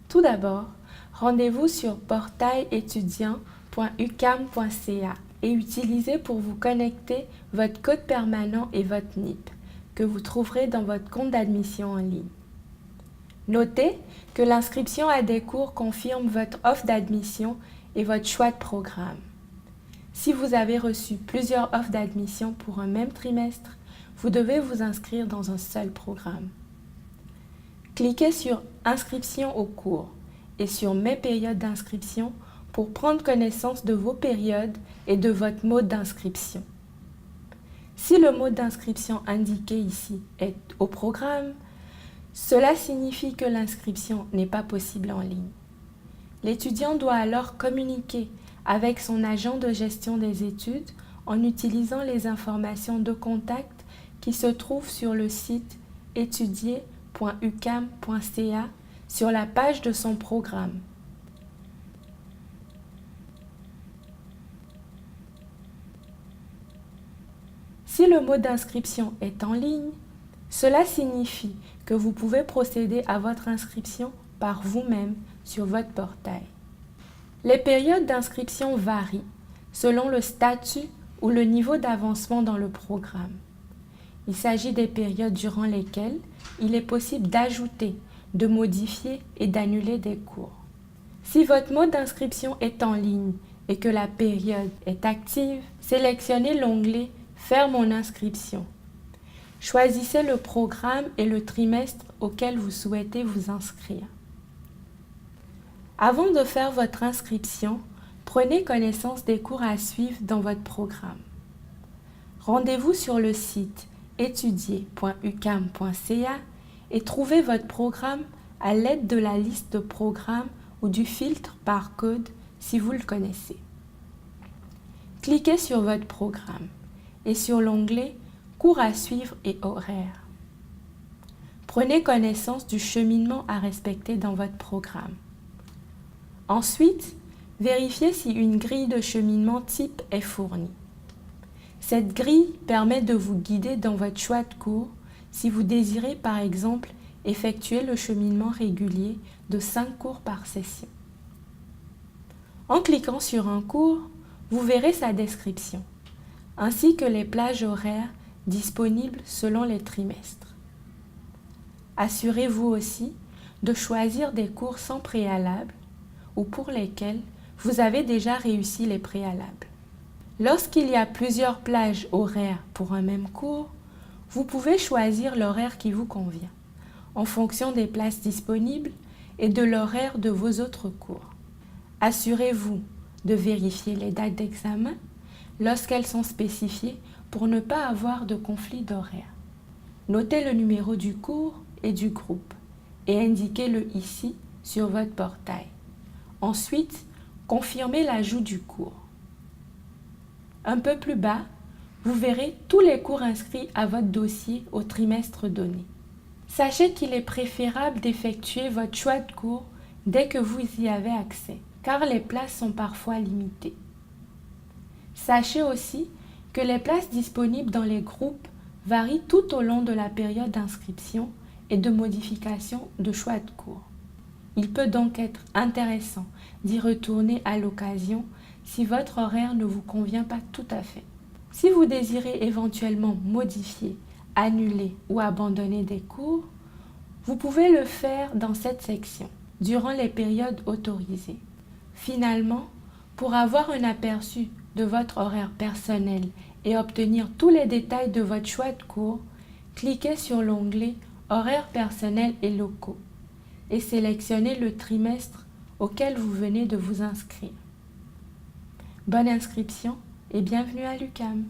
Tout d'abord, rendez-vous sur portailétudiant.ucam.ca et utilisez pour vous connecter votre code permanent et votre NIP que vous trouverez dans votre compte d'admission en ligne. Notez que l'inscription à des cours confirme votre offre d'admission et votre choix de programme. Si vous avez reçu plusieurs offres d'admission pour un même trimestre, vous devez vous inscrire dans un seul programme. Cliquez sur « Inscription au cours » et sur « Mes périodes d'inscription » pour prendre connaissance de vos périodes et de votre mode d'inscription. Si le mode d'inscription indiqué ici est « Au programme », cela signifie que l'inscription n'est pas possible en ligne. L'étudiant doit alors communiquer avec son agent de gestion des études en utilisant les informations de contact qui se trouvent sur le site étudier.ucam.ca sur la page de son programme. Si le mode d'inscription est en ligne, cela signifie que vous pouvez procéder à votre inscription par vous-même sur votre portail. Les périodes d'inscription varient selon le statut ou le niveau d'avancement dans le programme. Il s'agit des périodes durant lesquelles il est possible d'ajouter, de modifier et d'annuler des cours. Si votre mode d'inscription est en ligne et que la période est active, sélectionnez l'onglet « Faire mon inscription ». Choisissez le programme et le trimestre auquel vous souhaitez vous inscrire. Avant de faire votre inscription, prenez connaissance des cours à suivre dans votre programme. Rendez-vous sur le site étudier.ucam.ca et trouvez votre programme à l'aide de la liste de programmes ou du filtre par code si vous le connaissez. Cliquez sur votre programme et sur l'onglet « Cours à suivre et horaires ». Prenez connaissance du cheminement à respecter dans votre programme. Ensuite, vérifiez si une grille de cheminement type est fournie. Cette grille permet de vous guider dans votre choix de cours si vous désirez par exemple effectuer le cheminement régulier de 5 cours par session. En cliquant sur un cours, vous verrez sa description, ainsi que les plages horaires disponibles selon les trimestres. Assurez-vous aussi de choisir des cours sans préalable ou pour lesquels vous avez déjà réussi les préalables. Lorsqu'il y a plusieurs plages horaires pour un même cours, vous pouvez choisir l'horaire qui vous convient, en fonction des places disponibles et de l'horaire de vos autres cours. Assurez-vous de vérifier les dates d'examen lorsqu'elles sont spécifiées pour ne pas avoir de conflit d'horaire. Notez le numéro du cours et du groupe et indiquez-le ici sur votre portail. Ensuite, confirmez l'ajout du cours. Un peu plus bas, vous verrez tous les cours inscrits à votre dossier au trimestre donné. Sachez qu'il est préférable d'effectuer votre choix de cours dès que vous y avez accès, car les places sont parfois limitées. Sachez aussi que les places disponibles dans les groupes varient tout au long de la période d'inscription et de modification de choix de cours. Il peut donc être intéressant d'y retourner à l'occasion si votre horaire ne vous convient pas tout à fait. Si vous désirez éventuellement modifier, annuler ou abandonner des cours, vous pouvez le faire dans cette section, durant les périodes autorisées. Finalement, pour avoir un aperçu de votre horaire personnel et obtenir tous les détails de votre choix de cours, cliquez sur l'onglet « Horaires personnels et locaux » et sélectionnez le trimestre auquel vous venez de vous inscrire. Bonne inscription et bienvenue à l'UQAM.